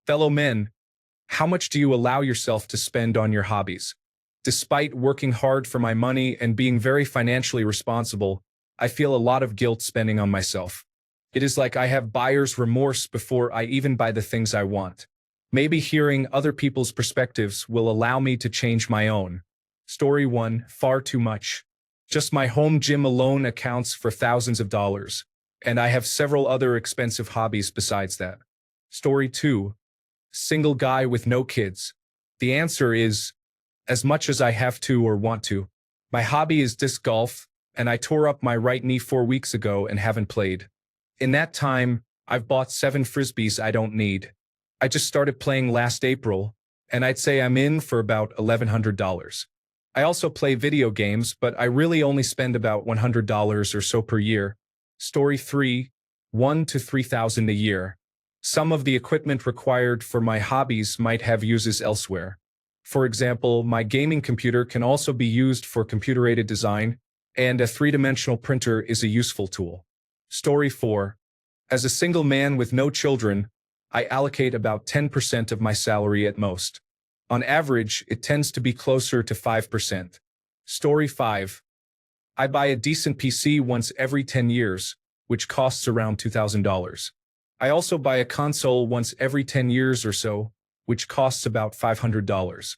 Fellow men, how much do you allow yourself to spend on your hobbies? Despite working hard for my money and being very financially responsible, I feel a lot of guilt spending on myself. It is like I have buyer's remorse before I even buy the things I want. Maybe hearing other people's perspectives will allow me to change my own. Story 1, far too much. Just my home gym alone accounts for thousands of dollars, and I have several other expensive hobbies besides that. Story 2, single guy with no kids. The answer is, as much as I have to or want to. My hobby is disc golf, and I tore up my right knee 4 weeks ago and haven't played. In that time, I've bought 7 frisbees I don't need. I just started playing last April, and I'd say I'm in for about $1,100. I also play video games, but I really only spend about $100 or so per year. Story 3, $1,000 to $3,000 a year. Some of the equipment required for my hobbies might have uses elsewhere. For example, my gaming computer can also be used for computer-aided design, and a 3-dimensional printer is a useful tool. Story 4. As a single man with no children, I allocate about 10% of my salary at most. On average, it tends to be closer to 5%. Story 5. I buy a decent PC once every 10 years, which costs around $2,000. I also buy a console once every 10 years or so, which costs about $500.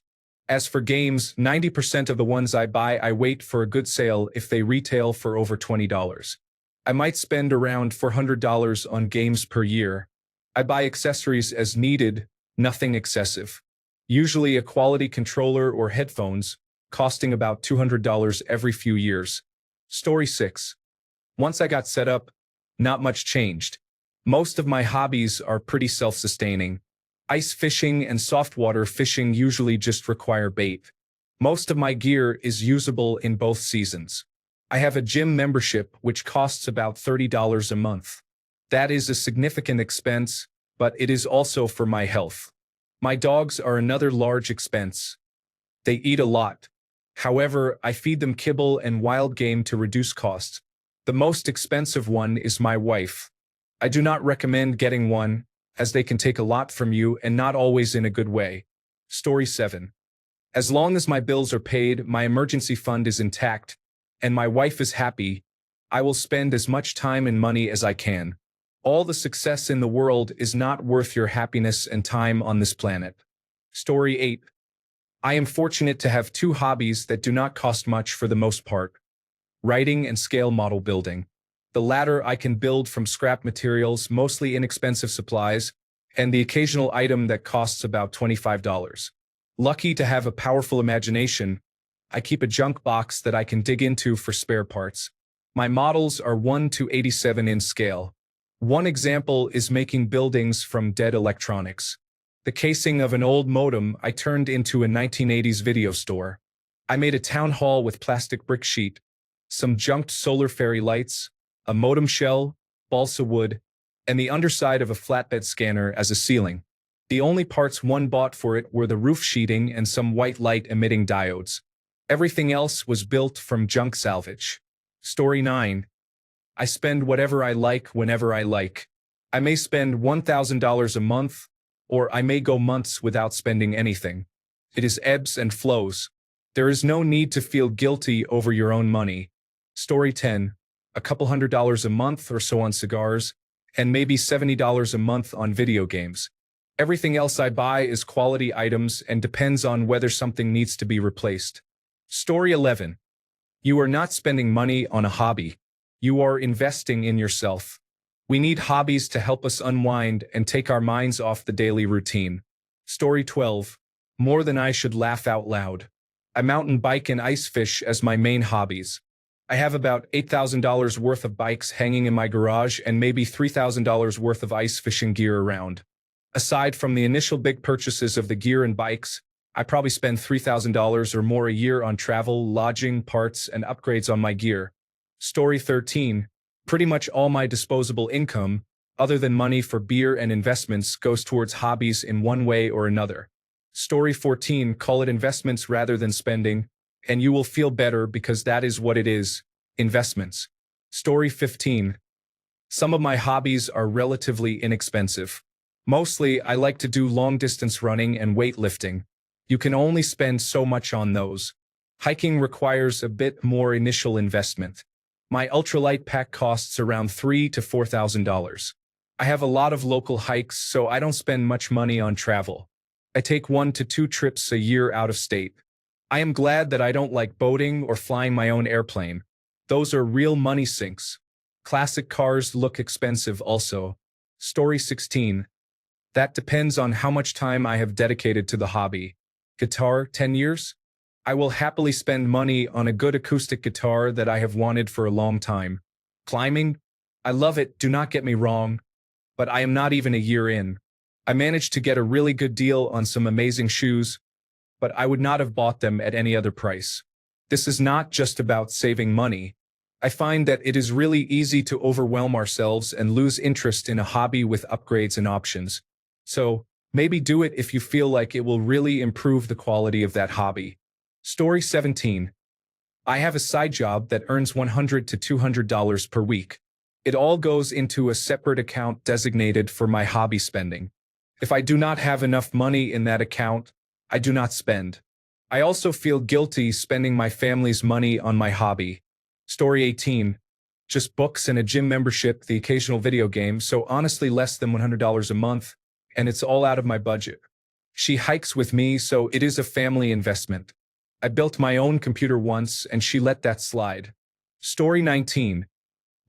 As for games, 90% of the ones I buy I wait for a good sale if they retail for over $20. I might spend around $400 on games per year. I buy accessories as needed, nothing excessive. Usually a quality controller or headphones, costing about $200 every few years. Story 6. Once I got set up, not much changed. Most of my hobbies are pretty self-sustaining. Ice fishing and saltwater fishing usually just require bait. Most of my gear is usable in both seasons. I have a gym membership which costs about $30 a month. That is a significant expense, but it is also for my health. My dogs are another large expense. They eat a lot. However, I feed them kibble and wild game to reduce costs. The most expensive one is my wife. I do not recommend getting one, as they can take a lot from you and not always in a good way. Story 7. As long as my bills are paid, my emergency fund is intact, and my wife is happy, I will spend as much time and money as I can. All the success in the world is not worth your happiness and time on this planet. Story 8. I am fortunate to have 2 hobbies that do not cost much for the most part. Writing and scale model building. The latter I can build from scrap materials, mostly inexpensive supplies, and the occasional item that costs about $25. Lucky to have a powerful imagination, I keep a junk box that I can dig into for spare parts. My models are 1:87 in scale. One example is making buildings from dead electronics. The casing of an old modem I turned into a 1980s video store. I made a town hall with plastic brick sheet, some junked solar fairy lights, a modem shell, balsa wood, and the underside of a flatbed scanner as a ceiling. The only parts one bought for it were the roof sheeting and some white light-emitting diodes. Everything else was built from junk salvage. Story 9. I spend whatever I like whenever I like. I may spend $1,000 a month, or I may go months without spending anything. It is ebbs and flows. There is no need to feel guilty over your own money. Story 10. A couple $100 a month or so on cigars, and maybe $70 a month on video games. Everything else I buy is quality items and depends on whether something needs to be replaced. Story 11. You are not spending money on a hobby. You are investing in yourself. We need hobbies to help us unwind and take our minds off the daily routine. Story 12. More than I should laugh out loud. I mountain bike and ice fish as my main hobbies. I have about $8,000 worth of bikes hanging in my garage and maybe $3,000 worth of ice fishing gear around. Aside from the initial big purchases of the gear and bikes, I probably spend $3,000 or more a year on travel, lodging, parts, and upgrades on my gear. Story 13. Pretty much all my disposable income, other than money for beer and investments, goes towards hobbies in one way or another. Story 14. Call it investments rather than spending, and you will feel better because that is what it is, investments. Story 15. Some of my hobbies are relatively inexpensive. Mostly, I like to do long-distance running and weightlifting. You can only spend so much on those. Hiking requires a bit more initial investment. My ultralight pack costs around $3,000 to $4,000. I have a lot of local hikes, so I don't spend much money on travel. I take 1 to 2 trips a year out of state. I am glad that I don't like boating or flying my own airplane. Those are real money sinks. Classic cars look expensive also. Story 16. That depends on how much time I have dedicated to the hobby. Guitar, 10 years? I will happily spend money on a good acoustic guitar that I have wanted for a long time. Climbing? I love it, do not get me wrong, but I am not even a year in. I managed to get a really good deal on some amazing shoes, but I would not have bought them at any other price. This is not just about saving money. I find that it is really easy to overwhelm ourselves and lose interest in a hobby with upgrades and options. So, maybe do it if you feel like it will really improve the quality of that hobby. Story 17. I have a side job that earns $100 to $200 per week. It all goes into a separate account designated for my hobby spending. If I do not have enough money in that account, I do not spend. I also feel guilty spending my family's money on my hobby. Story 18. Just books and a gym membership, the occasional video game, so honestly less than $100 a month, and it's all out of my budget. She hikes with me, so it is a family investment. I built my own computer once, and she let that slide. Story 19.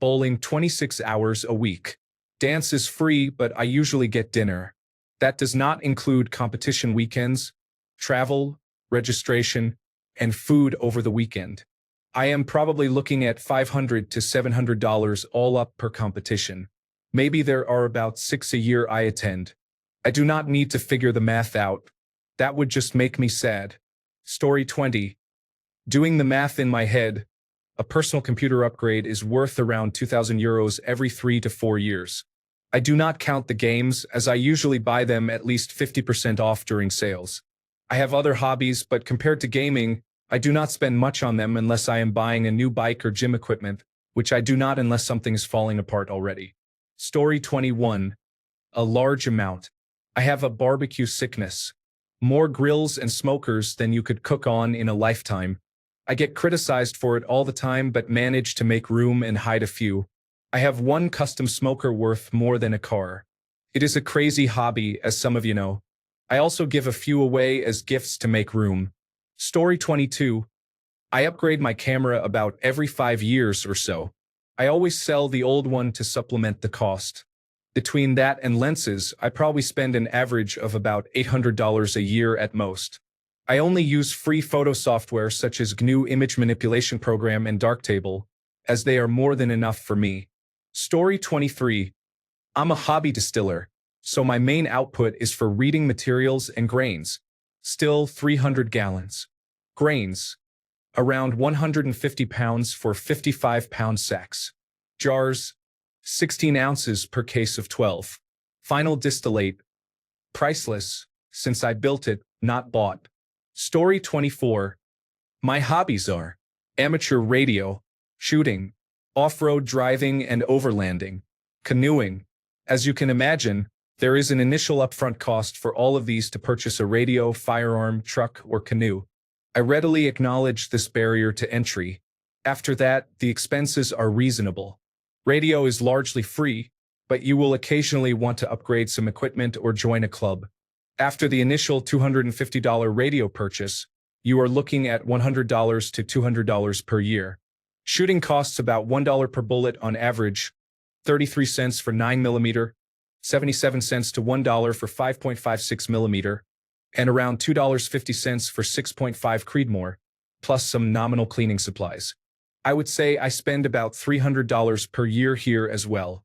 Bowling 26 hours a week. Dance is free, but I usually get dinner. That does not include competition weekends, travel, registration, and food over the weekend. I am probably looking at $500 to $700 all up per competition. Maybe there are about 6 a year I attend. I do not need to figure the math out. That would just make me sad. Story 20. Doing the math in my head, a personal computer upgrade is worth around €2,000 every 3 to 4 years. I do not count the games, as I usually buy them at least 50% off during sales. I have other hobbies, but compared to gaming, I do not spend much on them unless I am buying a new bike or gym equipment, which I do not unless something is falling apart already. Story 21. A large amount. I have a barbecue sickness. More grills and smokers than you could cook on in a lifetime. I get criticized for it all the time but manage to make room and hide a few. I have one custom smoker worth more than a car. It is a crazy hobby, as some of you know. I also give a few away as gifts to make room. Story 22. I upgrade my camera about every 5 years or so. I always sell the old one to supplement the cost. Between that and lenses, I probably spend an average of about $800 a year at most. I only use free photo software such as GNU Image Manipulation Program and Darktable, as they are more than enough for me. Story 23. I'm a hobby distiller, so my main output is for reading materials and grains. Still 300 gallons. Grains. Around 150 pounds for 55-pound sacks. Jars. 16 ounces per case of 12. Final distillate. Priceless, since I built it, not bought. Story 24. My hobbies are amateur radio, shooting, off-road driving and overlanding, canoeing. As you can imagine, there is an initial upfront cost for all of these to purchase a radio, firearm, truck, or canoe. I readily acknowledge this barrier to entry. After that, the expenses are reasonable. Radio is largely free, but you will occasionally want to upgrade some equipment or join a club. After the initial $250 radio purchase, you are looking at $100 to $200 per year. Shooting costs about $1 per bullet on average, 33 cents for 9mm, 77 cents to $1 for 5.56mm, and around $2.50 for 6.5 Creedmoor, plus some nominal cleaning supplies. I would say I spend about $300 per year here as well.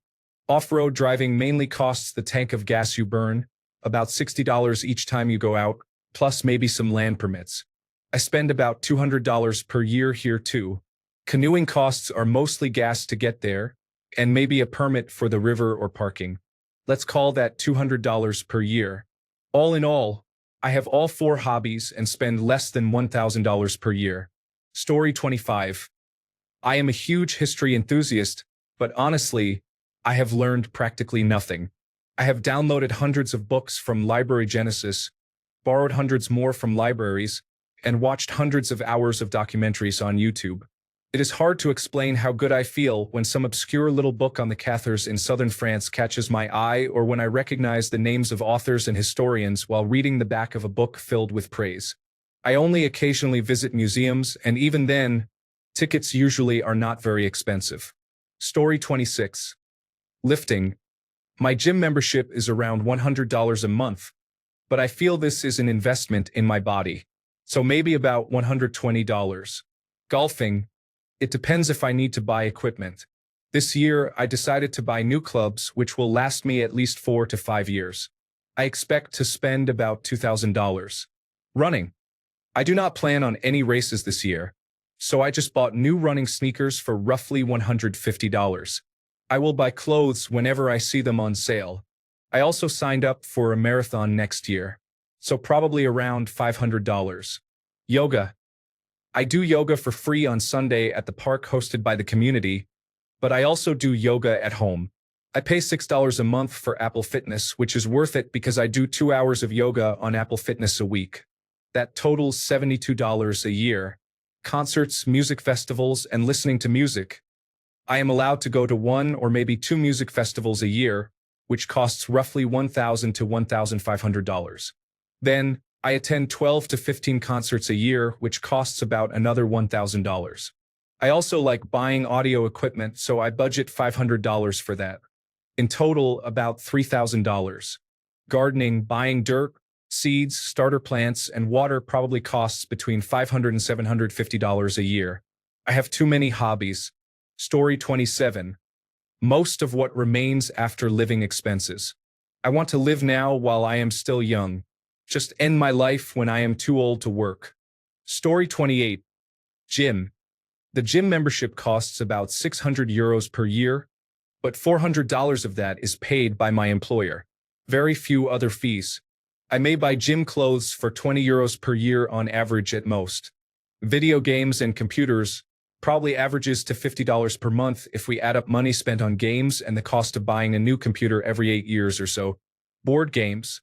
Off-road driving mainly costs the tank of gas you burn, about $60 each time you go out, plus maybe some land permits. I spend about $200 per year here too. Canoeing costs are mostly gas to get there, and maybe a permit for the river or parking. Let's call that $200 per year. All in all, I have all 4 hobbies and spend less than $1,000 per year. Story 25. I am a huge history enthusiast, but honestly, I have learned practically nothing. I have downloaded hundreds of books from Library Genesis, borrowed hundreds more from libraries, and watched hundreds of hours of documentaries on YouTube. It is hard to explain how good I feel when some obscure little book on the Cathars in southern France catches my eye, or when I recognize the names of authors and historians while reading the back of a book filled with praise. I only occasionally visit museums, and even then, tickets usually are not very expensive. Story 26. Lifting. My gym membership is around $100 a month, but I feel this is an investment in my body, so maybe about $120. Golfing. It depends if I need to buy equipment. This year, I decided to buy new clubs which will last me at least 4 to 5 years. I expect to spend about $2,000. Running. I do not plan on any races this year, so I just bought new running sneakers for roughly $150. I will buy clothes whenever I see them on sale. I also signed up for a marathon next year, so probably around $500. Yoga. I do yoga for free on Sunday at the park hosted by the community, but I also do yoga at home. I pay $6 a month for Apple Fitness, which is worth it because I do 2 hours of yoga on Apple Fitness a week. That totals $72 a year. Concerts, music festivals, and listening to music. I am allowed to go to 1 or maybe 2 music festivals a year, which costs roughly $1,000 to $1,500. Then, I attend 12 to 15 concerts a year, which costs about another $1,000. I also like buying audio equipment, so I budget $500 for that. In total, about $3,000. Gardening, buying dirt, seeds, starter plants, and water probably costs between $500 and $750 a year. I have too many hobbies. Story 27. Most of what remains after living expenses. I want to live now while I am still young. Just end my life when I am too old to work. Story 28. Gym. The gym membership costs about €600 per year, but $400 of that is paid by my employer. Very few other fees. I may buy gym clothes for €20 per year on average at most. Video games and computers probably averages to $50 per month if we add up money spent on games and the cost of buying a new computer every 8 years or so. Board games.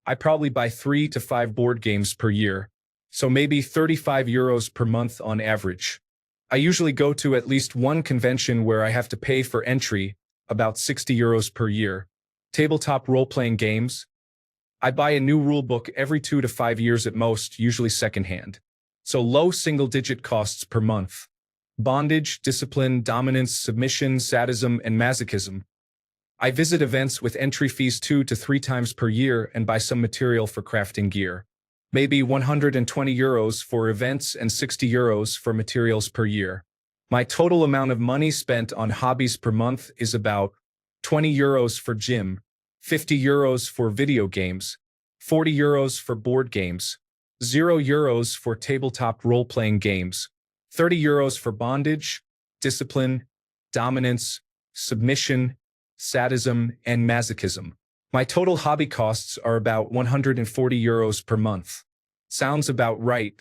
I probably buy 3 to 5 board games per year, so maybe €35 per month on average. I usually go to at least one convention where I have to pay for entry, about €60 per year. Tabletop role-playing games. I buy a new rulebook every 2 to 5 years at most, usually secondhand. So low single-digit costs per month. Bondage, discipline, dominance, submission, sadism, and masochism. I visit events with entry fees 2 to 3 times per year and buy some material for crafting gear. Maybe €120 for events and €60 for materials per year. My total amount of money spent on hobbies per month is about €20 for gym, €50 for video games, €40 for board games, €0 for tabletop role-playing games, €30 for bondage, discipline, dominance, submission, sadism, and masochism. My total hobby costs are about €140 per month. Sounds about right.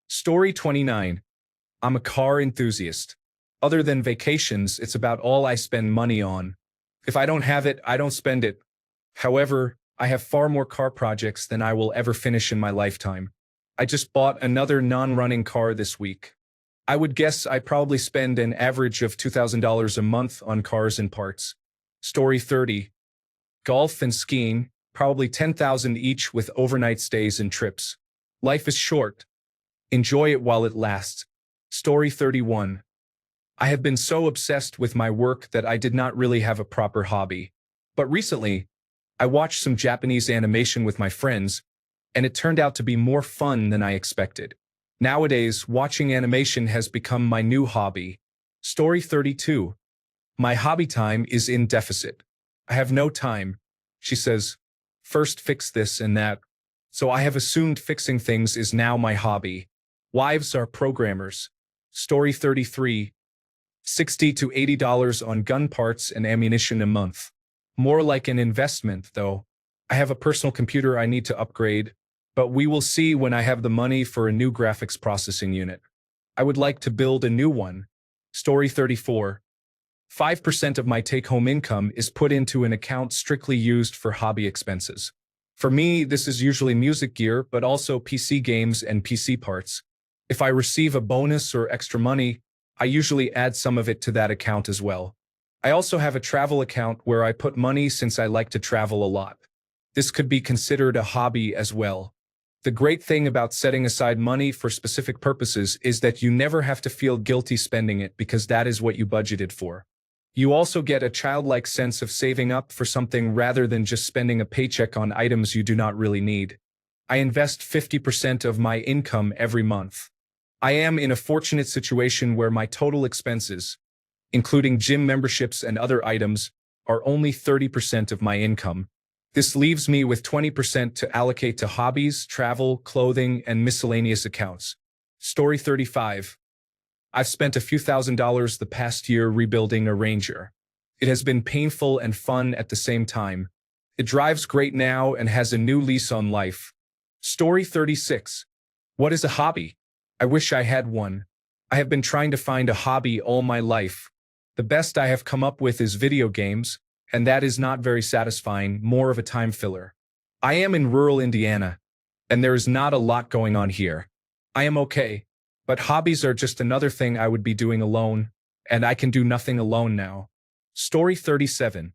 Story 29. I'm a car enthusiast. Other than vacations, it's about all I spend money on. If I don't have it, I don't spend it. However, I have far more car projects than I will ever finish in my lifetime. I just bought another non-running car this week. I would guess I probably spend an average of $2,000 a month on cars and parts. Story 30. Golf and skiing, probably $10,000 each with overnight stays and trips. Life is short. Enjoy it while it lasts. Story 31. I have been so obsessed with my work that I did not really have a proper hobby. But recently, I watched some Japanese animation with my friends, and it turned out to be more fun than I expected. Nowadays, watching animation has become my new hobby. Story 32. My hobby time is in deficit. I have no time, she says. First fix this and that. So I have assumed fixing things is now my hobby. Wives are programmers. Story 33. $60 to $80 on gun parts and ammunition a month. More like an investment, though. I have a personal computer I need to upgrade, but we will see when I have the money for a new graphics processing unit. I would like to build a new one. Story 34. 5% of my take-home income is put into an account strictly used for hobby expenses. For me, this is usually music gear, but also PC games and PC parts. If I receive a bonus or extra money, I usually add some of it to that account as well. I also have a travel account where I put money since I like to travel a lot. This could be considered a hobby as well. The great thing about setting aside money for specific purposes is that you never have to feel guilty spending it because that is what you budgeted for. You also get a childlike sense of saving up for something rather than just spending a paycheck on items you do not really need. I invest 50% of my income every month. I am in a fortunate situation where my total expenses, including gym memberships and other items, are only 30% of my income. This leaves me with 20% to allocate to hobbies, travel, clothing, and miscellaneous accounts. Story 35. I've spent a few $1,000s the past year rebuilding a Ranger. It has been painful and fun at the same time. It drives great now and has a new lease on life. Story 36. What is a hobby? I wish I had one. I have been trying to find a hobby all my life. The best I have come up with is video games, and that is not very satisfying, more of a time filler. I am in rural Indiana, and there is not a lot going on here. I am okay. But hobbies are just another thing I would be doing alone, and I can do nothing alone now. Story 37.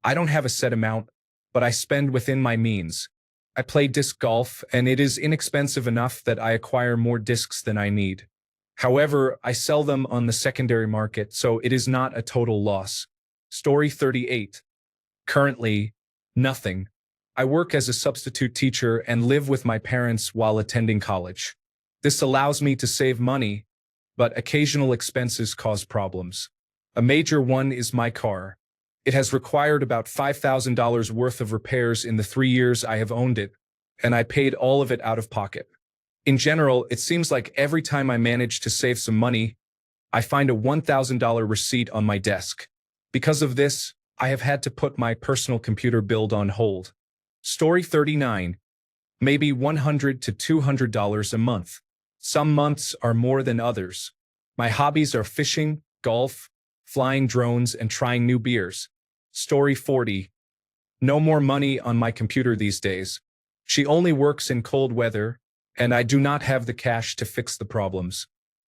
I don't have a set amount, but I spend within my means. I play disc golf, and it is inexpensive enough that I acquire more discs than I need. However, I sell them on the secondary market, so it is not a total loss. Story 38. Currently, nothing. I work as a substitute teacher and live with my parents while attending college. This allows me to save money, but occasional expenses cause problems. A major one is my car. It has required about $5,000 worth of repairs in the 3 years I have owned it, and I paid all of it out of pocket. In general, it seems like every time I manage to save some money, I find a $1,000 receipt on my desk. Because of this, I have had to put my personal computer build on hold. Story 39. Maybe $100 to $200 a month. Some months are more than others. My hobbies are fishing, golf, flying drones, and trying new beers. Story 40. No more money on my computer these days. She only works in cold weather, and I do not have the cash to fix the problems.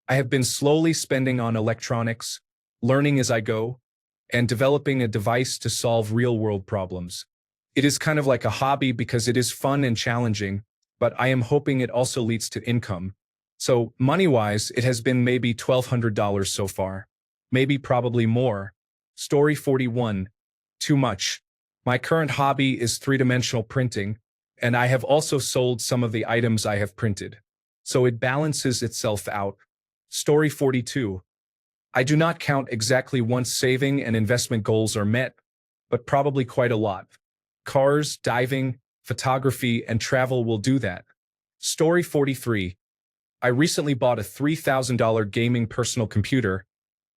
I have been slowly spending on electronics, learning as I go, and developing a device to solve real-world problems. It is kind of like a hobby because it is fun and challenging, but I am hoping it also leads to income. So, money-wise, it has been maybe $1,200 so far. Maybe probably more. Story 41. Too much. My current hobby is three-dimensional printing, and I have also sold some of the items I have printed. So it balances itself out. Story 42. I do not count exactly once saving and investment goals are met, but probably quite a lot. Cars, diving, photography, and travel will do that. Story 43. I recently bought a $3,000 gaming personal computer,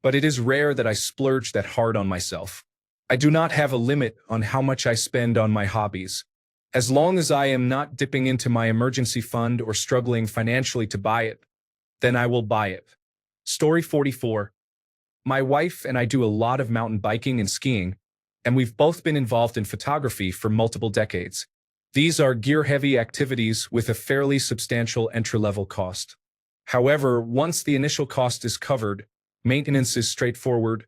but it is rare that I splurge that hard on myself. I do not have a limit on how much I spend on my hobbies. As long as I am not dipping into my emergency fund or struggling financially to buy it, then I will buy it. Story 44. My wife and I do a lot of mountain biking and skiing, and we've both been involved in photography for multiple decades. These are gear-heavy activities with a fairly substantial entry-level cost. However, once the initial cost is covered, maintenance is straightforward,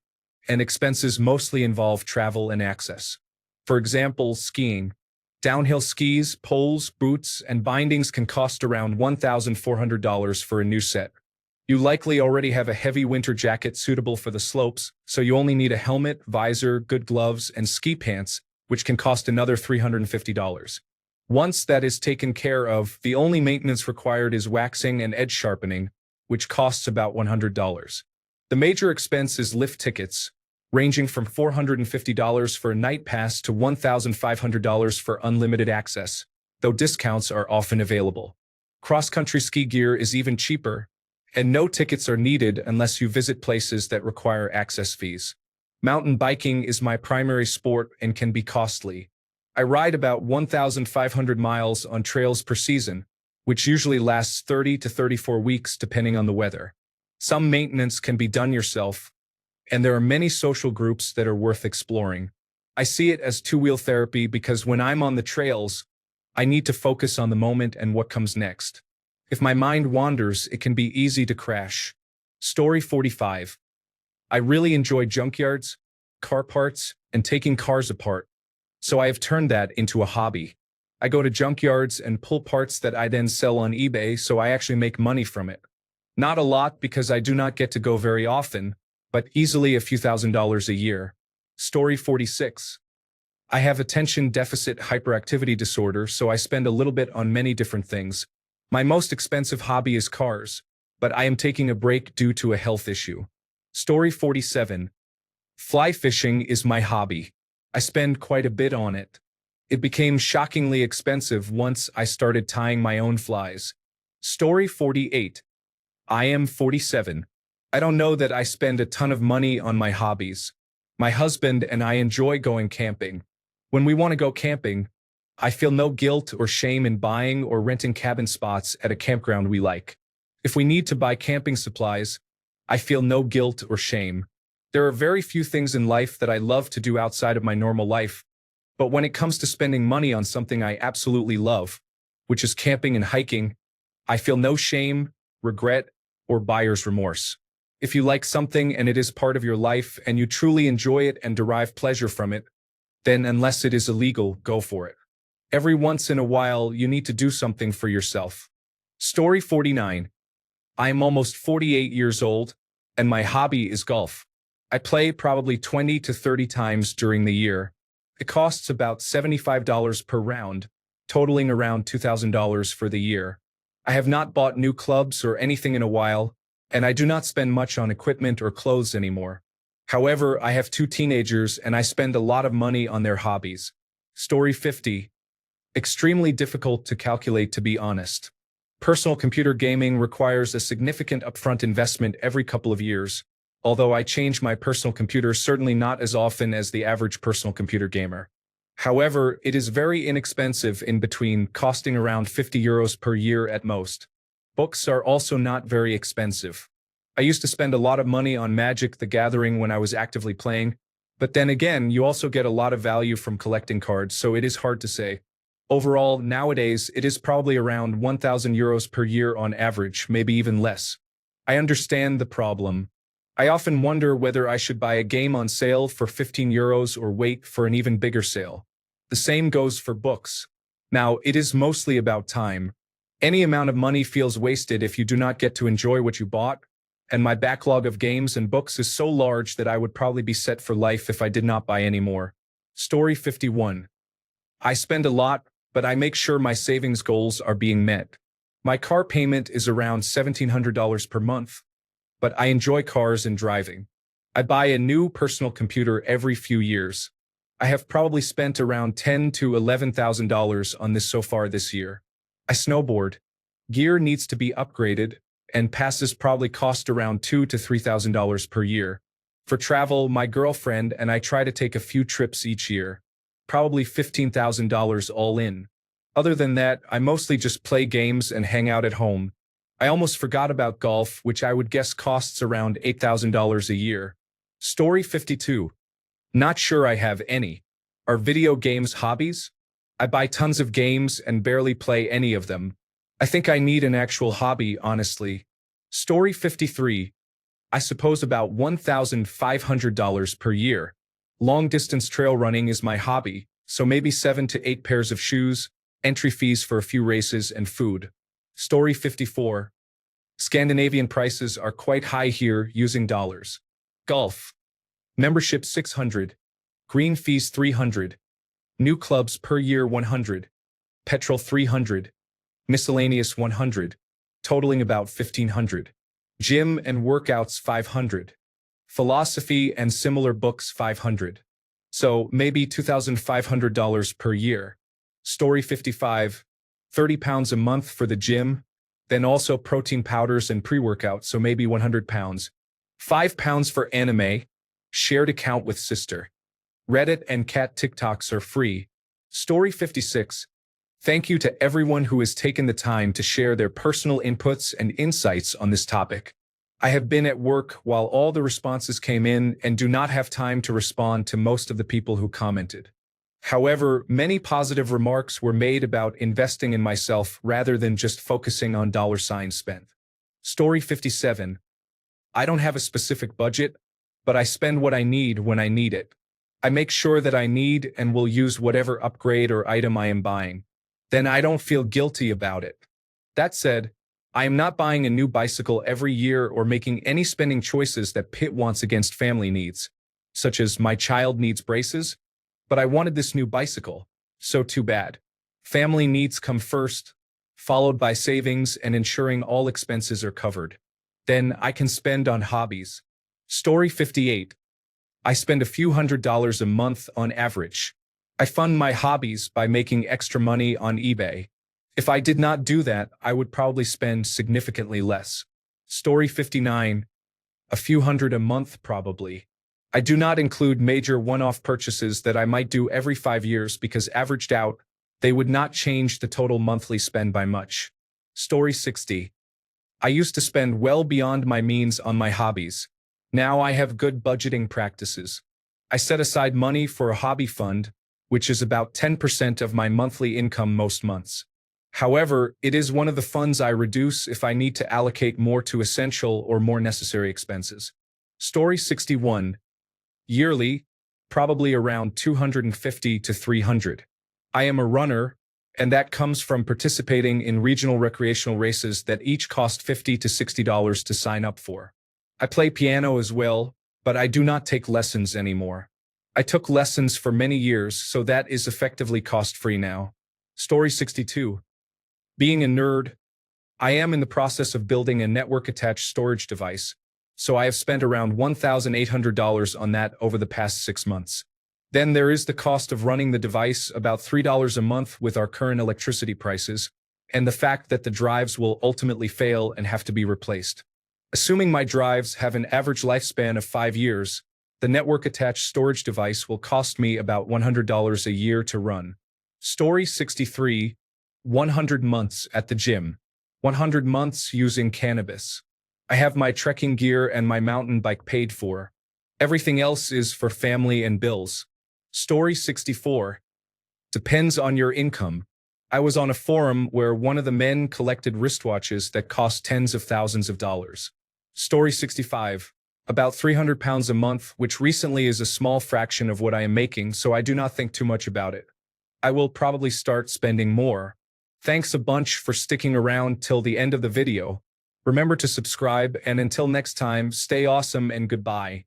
and expenses mostly involve travel and access. For example, skiing. Downhill skis, poles, boots, and bindings can cost around $1,400 for a new set. You likely already have a heavy winter jacket suitable for the slopes, so you only need a helmet, visor, good gloves, and ski pants, which can cost another $350. Once that is taken care of, the only maintenance required is waxing and edge sharpening, which costs about $100. The major expense is lift tickets, ranging from $450 for a night pass to $1,500 for unlimited access, though discounts are often available. Cross-country ski gear is even cheaper, and no tickets are needed unless you visit places that require access fees. Mountain biking is my primary sport and can be costly. I ride about 1,500 miles on trails per season, which usually lasts 30 to 34 weeks depending on the weather. Some maintenance can be done yourself, and there are many social groups that are worth exploring. I see it as two-wheel therapy because when I'm on the trails, I need to focus on the moment and what comes next. If my mind wanders, it can be easy to crash. Story 45. I really enjoy junkyards, car parts, and taking cars apart, so I have turned that into a hobby. I go to junkyards and pull parts that I then sell on eBay, so I actually make money from it. Not a lot because I do not get to go very often, but easily a few $1,000s a year. Story 46. I have attention deficit hyperactivity disorder, so I spend a little bit on many different things. My most expensive hobby is cars, but I am taking a break due to a health issue. Story 47. Fly fishing is my hobby. I spend quite a bit on it. It became shockingly expensive once I started tying my own flies. Story 48. I am 47. I don't know that I spend a ton of money on my hobbies. My husband and I enjoy going camping. When we want to go camping, I feel no guilt or shame in buying or renting cabin spots at a campground we like. If we need to buy camping supplies, I feel no guilt or shame. There are very few things in life that I love to do outside of my normal life, but when it comes to spending money on something I absolutely love, which is camping and hiking, I feel no shame, regret, or buyer's remorse. If you like something and it is part of your life and you truly enjoy it and derive pleasure from it, then unless it is illegal, go for it. Every once in a while, you need to do something for yourself. Story 49. I am almost 48 years old, and my hobby is golf. I play probably 20 to 30 times during the year. It costs about $75 per round, totaling around $2,000 for the year. I have not bought new clubs or anything in a while, and I do not spend much on equipment or clothes anymore. However, I have two teenagers and I spend a lot of money on their hobbies. Story 50. Extremely difficult to calculate, to be honest. Personal computer gaming requires a significant upfront investment every couple of years, although I change my personal computer certainly not as often as the average personal computer gamer. However, it is very inexpensive, in between costing around €50 per year at most. Books are also not very expensive. I used to spend a lot of money on Magic: The Gathering when I was actively playing, but then again, you also get a lot of value from collecting cards, so it is hard to say. Overall, nowadays, it is probably around €1,000 per year on average, maybe even less. I understand the problem. I often wonder whether I should buy a game on sale for €15 or wait for an even bigger sale. The same goes for books. Now, it is mostly about time. Any amount of money feels wasted if you do not get to enjoy what you bought, and my backlog of games and books is so large that I would probably be set for life if I did not buy any more. Story 51. I spend a lot, but I make sure my savings goals are being met. My car payment is around $1,700 per month, but I enjoy cars and driving. I buy a new personal computer every few years. I have probably spent around $10,000 to $11,000 on this so far this year. I snowboard. Gear needs to be upgraded, and passes probably cost around $2,000 to $3,000 per year. For travel, my girlfriend and I try to take a few trips each year, probably $15,000 all in. Other than that, I mostly just play games and hang out at home. I almost forgot about golf, which I would guess costs around $8,000 a year. Story 52. Not sure I have any. Are video games hobbies? I buy tons of games and barely play any of them. I think I need an actual hobby, honestly. Story 53. I suppose about $1,500 per year. Long-distance trail running is my hobby, so maybe 7 to 8 pairs of shoes, entry fees for a few races, and food. Story 54. Scandinavian prices are quite high here using dollars. Golf. Membership $600. Green fees $300. New clubs per year $100. Petrol $300. Miscellaneous $100. Totaling about $1,500. Gym and workouts $500. Philosophy and similar books $500. So maybe $2,500 per year. Story 55. 30 pounds a month for the gym, then also protein powders and pre-workout, so maybe 100 pounds. 5 pounds for anime, shared account with sister. Reddit and cat TikToks are free. Story 56. Thank you to everyone who has taken the time to share their personal inputs and insights on this topic. I have been at work while all the responses came in and do not have time to respond to most of the people who commented. However, many positive remarks were made about investing in myself rather than just focusing on dollar signs spent. Story 57. I don't have a specific budget, but I spend what I need when I need it. I make sure that I need and will use whatever upgrade or item I am buying. Then I don't feel guilty about it. That said, I am not buying a new bicycle every year or making any spending choices that pit wants against family needs, such as my child needs braces, but I wanted this new bicycle, so too bad. Family needs come first, followed by savings and ensuring all expenses are covered. Then I can spend on hobbies. Story 58. I spend a few $100s a month on average. I fund my hobbies by making extra money on eBay. If I did not do that, I would probably spend significantly less. Story 59. A few hundred a month probably. I do not include major one-off purchases that I might do every 5 years because averaged out, they would not change the total monthly spend by much. Story 60. I used to spend well beyond my means on my hobbies. Now I have good budgeting practices. I set aside money for a hobby fund, which is about 10% of my monthly income most months. However, it is one of the funds I reduce if I need to allocate more to essential or more necessary expenses. Story 61. Yearly, probably around 250 to 300. I am a runner, and that comes from participating in regional recreational races that each cost $50 to $60 to sign up for. I play piano as well, but I do not take lessons anymore. I took lessons for many years, so that is effectively cost-free now. Story 62. Being a nerd, I am in the process of building a network-attached storage device, so I have spent around $1,800 on that over the past 6 months. Then there is the cost of running the device, about $3 a month with our current electricity prices, and the fact that the drives will ultimately fail and have to be replaced. Assuming my drives have an average lifespan of 5 years, the network-attached storage device will cost me about $100 a year to run. Story 63. 100 months at the gym. 100 months using cannabis. I have my trekking gear and my mountain bike paid for. Everything else is for family and bills. Story 64. Depends on your income. I was on a forum where one of the men collected wristwatches that cost tens of thousands of dollars. Story 65. About 300 pounds a month, which recently is a small fraction of what I am making, so I do not think too much about it. I will probably start spending more. Thanks a bunch for sticking around till the end of the video. Remember to subscribe, and until next time, stay awesome and goodbye.